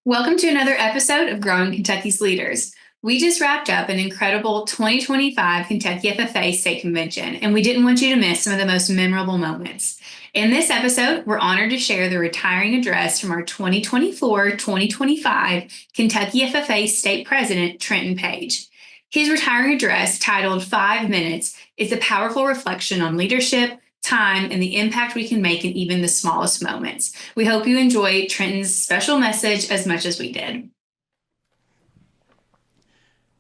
Welcome to another episode of Growing Kentucky's Leaders. We just wrapped up an incredible 2025 Kentucky FFA State Convention, and we didn't want you to miss some of the most memorable moments. In this episode, we're honored to share the retiring address from our 2024-2025 Kentucky FFA State President, Trenton Page. His retiring address, titled 5 Minutes, is a powerful reflection on leadership, time, and the impact we can make in even the smallest moments. We hope you enjoy Trenton's special message as much as we did.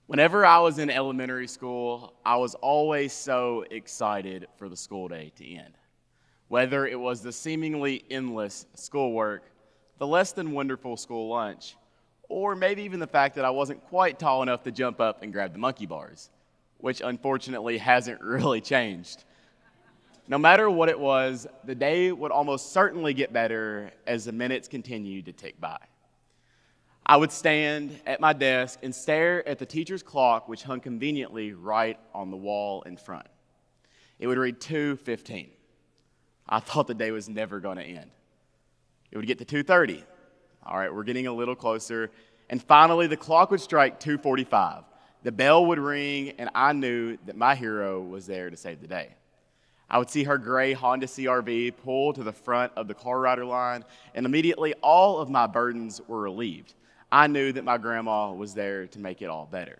Whenever I was in elementary school, I was always so excited for the school day to end. Whether it was the seemingly endless schoolwork, the less than wonderful school lunch, or maybe even the fact that I wasn't quite tall enough to jump up and grab the monkey bars, which unfortunately hasn't really changed. No matter what it was, the day would almost certainly get better as the minutes continued to tick by. I would stand at my desk and stare at the teacher's clock, which hung conveniently right on the wall in front. It would read 2:15. I thought the day was never going to end. It would get to 2:30. All right, we're getting a little closer. And finally, the clock would strike 2:45. The bell would ring, and I knew that my hero was there to save the day. I would see her gray Honda CR-V pull to the front of the car rider line, and immediately all of my burdens were relieved. I knew that my grandma was there to make it all better.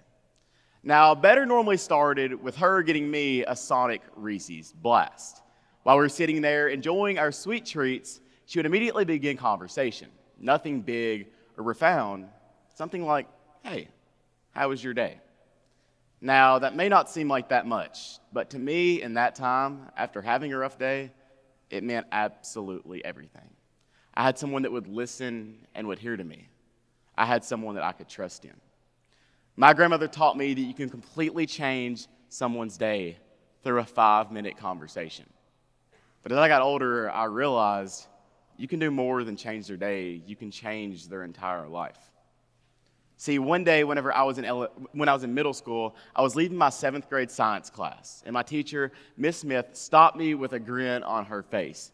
Now, better normally started with her getting me a Sonic Reese's Blast. While we were sitting there enjoying our sweet treats, she would immediately begin conversation. Nothing big or profound, something like, "Hey, how was your day?" Now, that may not seem like that much, but to me, in that time, after having a rough day, it meant absolutely everything. I had someone that would listen and would hear to me. I had someone that I could trust in. My grandmother taught me that you can completely change someone's day through a 5-minute conversation. But as I got older, I realized you can do more than change their day. You can change their entire life. See, one day, when I was in middle school, I was leaving my 7th grade science class, and my teacher, Miss Smith, stopped me with a grin on her face.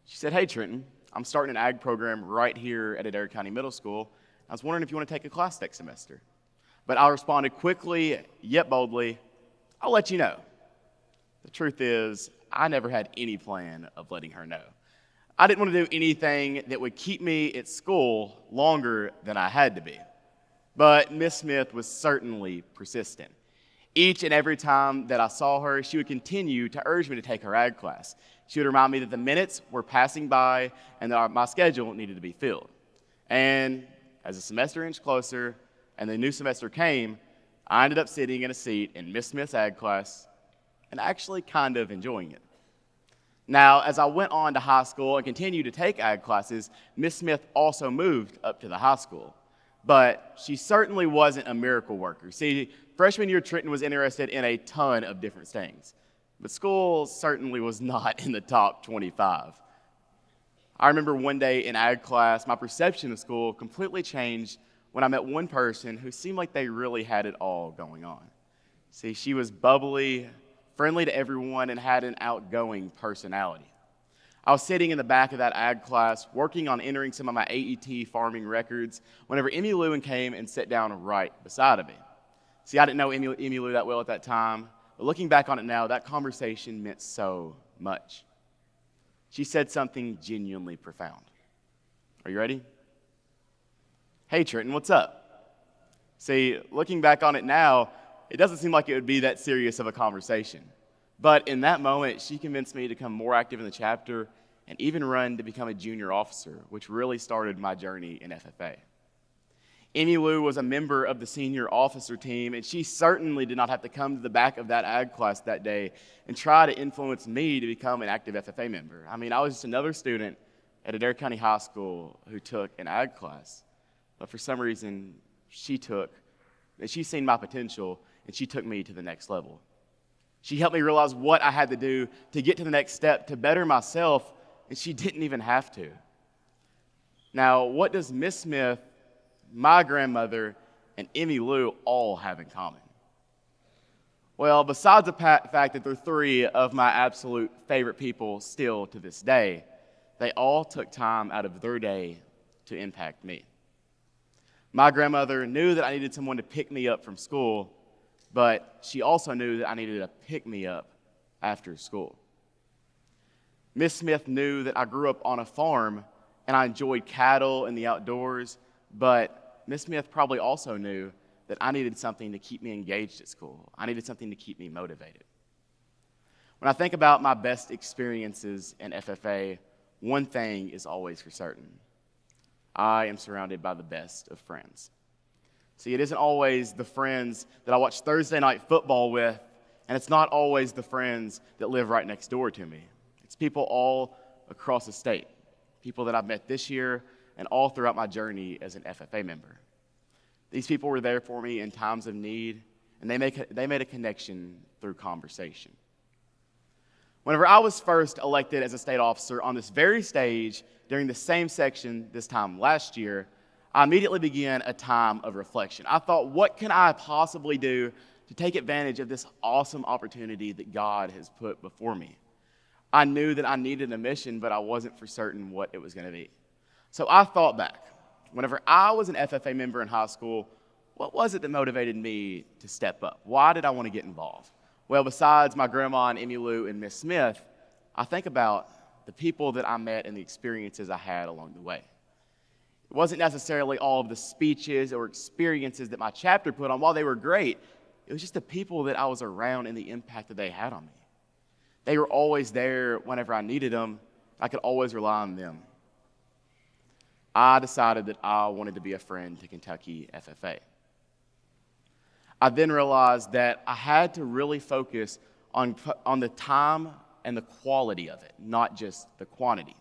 She said, "Hey, Trenton, I'm starting an ag program right here at Adair County Middle School. I was wondering if you want to take a class next semester." But I responded quickly, yet boldly, "I'll let you know." The truth is, I never had any plan of letting her know. I didn't want to do anything that would keep me at school longer than I had to be. But Miss Smith was certainly persistent. Each and every time that I saw her, she would continue to urge me to take her ag class. She would remind me that the minutes were passing by and that my schedule needed to be filled. And as the semester inched closer and the new semester came, I ended up sitting in a seat in Miss Smith's ag class and actually kind of enjoying it. Now, as I went on to high school and continued to take ag classes, Miss Smith also moved up to the high school. But she certainly wasn't a miracle worker. See, freshman year, Trenton was interested in a ton of different things, but school certainly was not in the top 25. I remember one day in ag class, my perception of school completely changed when I met one person who seemed like they really had it all going on. See, she was bubbly, friendly to everyone, and had an outgoing personality. I was sitting in the back of that ag class working on entering some of my AET farming records whenever Emmy Lewin came and sat down right beside me. See, I didn't know Emmy Lou that well at that time, but looking back on it now, that conversation meant so much. She said something genuinely profound. Are you ready? "Hey, Trenton, what's up?" See, looking back on it now, it doesn't seem like it would be that serious of a conversation. But in that moment, she convinced me to become more active in the chapter and even run to become a junior officer, which really started my journey in FFA. Emmy Lou was a member of the senior officer team, and she certainly did not have to come to the back of that ag class that day and try to influence me to become an active FFA member. I mean, I was just another student at Adair County High School who took an ag class. But for some reason, she seen my potential, and she took me to the next level. She helped me realize what I had to do to get to the next step, to better myself, and she didn't even have to. Now, what does Miss Smith, my grandmother, and Emmy Lou all have in common? Well, besides the fact that they're 3 of my absolute favorite people still to this day, they all took time out of their day to impact me. My grandmother knew that I needed someone to pick me up from school, but she also knew that I needed a pick-me-up after school. Miss Smith knew that I grew up on a farm and I enjoyed cattle and the outdoors, but Miss Smith probably also knew that I needed something to keep me engaged at school. I needed something to keep me motivated. When I think about my best experiences in FFA, one thing is always for certain. I am surrounded by the best of friends. See, it isn't always the friends that I watch Thursday night football with, and it's not always the friends that live right next door to me. It's people all across the state, people that I've met this year and all throughout my journey as an FFA member. These people were there for me in times of need, and they made a connection through conversation. Whenever I was first elected as a state officer on this very stage during the same section this time last year, I immediately began a time of reflection. I thought, what can I possibly do to take advantage of this awesome opportunity that God has put before me? I knew that I needed a mission, but I wasn't for certain what it was going to be. So I thought back. Whenever I was an FFA member in high school, what was it that motivated me to step up? Why did I want to get involved? Well, besides my grandma and Emmylou and Miss Smith, I think about the people that I met and the experiences I had along the way. It wasn't necessarily all of the speeches or experiences that my chapter put on. While they were great, it was just the people that I was around and the impact that they had on me. They were always there whenever I needed them. I could always rely on them. I decided that I wanted to be a friend to Kentucky FFA. I then realized that I had to really focus on the time and the quality of it, not just the quantity.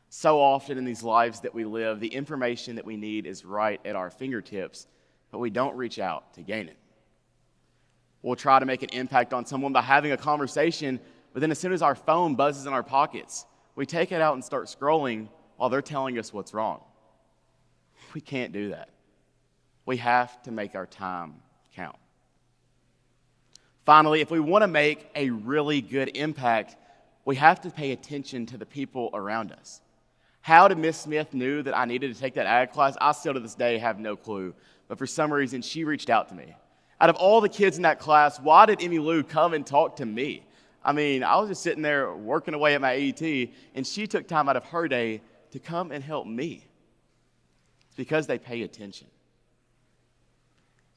So often in these lives that we live, the information that we need is right at our fingertips, but we don't reach out to gain it. We'll try to make an impact on someone by having a conversation, but then as soon as our phone buzzes in our pockets, we take it out and start scrolling while they're telling us what's wrong. We can't do that. We have to make our time count. Finally, if we want to make a really good impact, we have to pay attention to the people around us. How did Miss Smith knew that I needed to take that ag class? I still to this day have no clue. But for some reason, she reached out to me. Out of all the kids in that class, why did Emmylou come and talk to me? I mean, I was just sitting there working away at my AET, and she took time out of her day to come and help me. It's because they pay attention.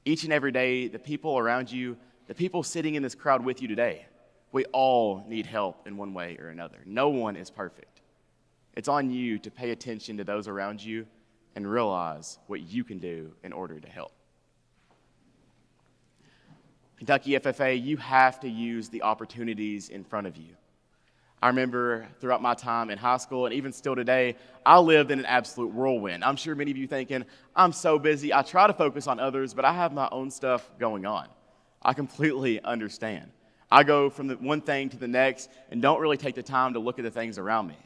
Each and every day, the people around you, the people sitting in this crowd with you today, we all need help in one way or another. No one is perfect. It's on you to pay attention to those around you and realize what you can do in order to help. Kentucky FFA, you have to use the opportunities in front of you. I remember throughout my time in high school, and even still today, I lived in an absolute whirlwind. I'm sure many of you thinking, I'm so busy, I try to focus on others, but I have my own stuff going on. I completely understand. I go from the one thing to the next and don't really take the time to look at the things around me.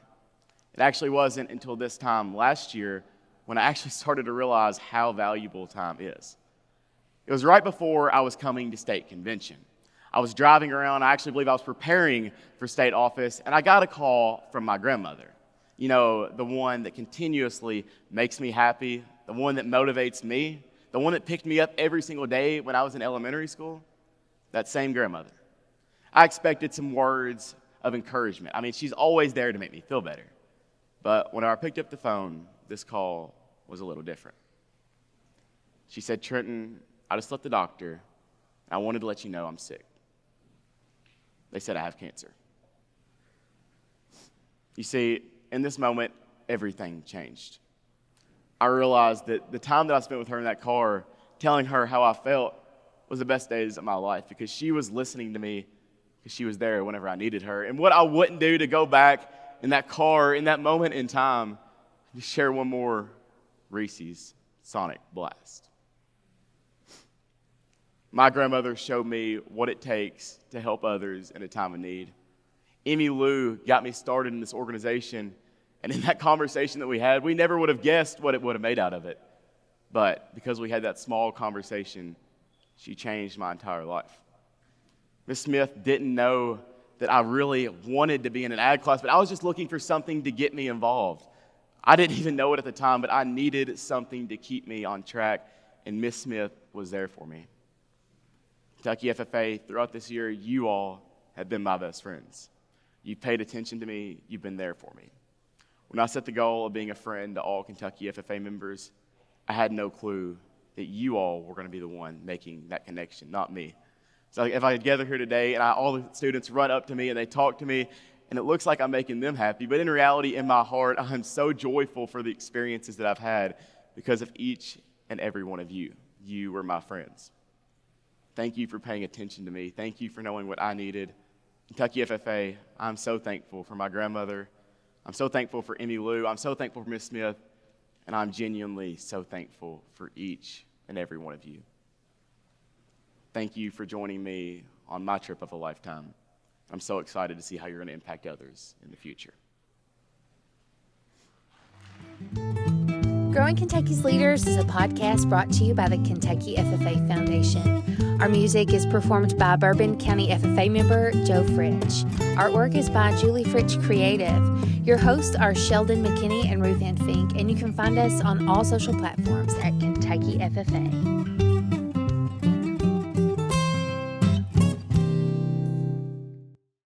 It actually wasn't until this time last year when I actually started to realize how valuable time is. It was right before I was coming to state convention. I was driving around. I actually believe I was preparing for state office, and I got a call from my grandmother. You know, the one that continuously makes me happy, the one that motivates me, the one that picked me up every single day when I was in elementary school, that same grandmother. I expected some words of encouragement. I mean, she's always there to make me feel better. But when I picked up the phone, this call was a little different. She said, Trenton, I just left the doctor, and I wanted to let you know I'm sick. They said I have cancer. You see, in this moment, everything changed. I realized that the time that I spent with her in that car, telling her how I felt, was the best days of my life because she was listening to me because she was there whenever I needed her. And what I wouldn't do to go back in that car, in that moment in time, to share one more Reese's Sonic Blast. My grandmother showed me what it takes to help others in a time of need. Emmylou got me started in this organization, and in that conversation that we had, we never would have guessed what it would have made out of it. But because we had that small conversation, she changed my entire life. Miss Smith didn't know that I really wanted to be in an ag class, but I was just looking for something to get me involved. I didn't even know it at the time, but I needed something to keep me on track, and Miss Smith was there for me. Kentucky FFA, throughout this year, you all have been my best friends. You've paid attention to me. You've been there for me. When I set the goal of being a friend to all Kentucky FFA members, I had no clue that you all were going to be the one making that connection, not me. So if I gather here today and all the students run up to me and they talk to me, and it looks like I'm making them happy, but in reality, in my heart, I'm so joyful for the experiences that I've had because of each and every one of you. You were my friends. Thank you for paying attention to me. Thank you for knowing what I needed. Kentucky FFA, I'm so thankful for my grandmother. I'm so thankful for Emmy Lou. I'm so thankful for Miss Smith. And I'm genuinely so thankful for each and every one of you. Thank you for joining me on my trip of a lifetime. I'm so excited to see how you're going to impact others in the future. Growing Kentucky's Leaders is a podcast brought to you by the Kentucky FFA Foundation. Our music is performed by Bourbon County FFA member Joe Fritch. Artwork is by Julie Fritch Creative. Your hosts are Sheldon McKinney and Ruth Ann Fink, and you can find us on all social platforms at Kentucky FFA.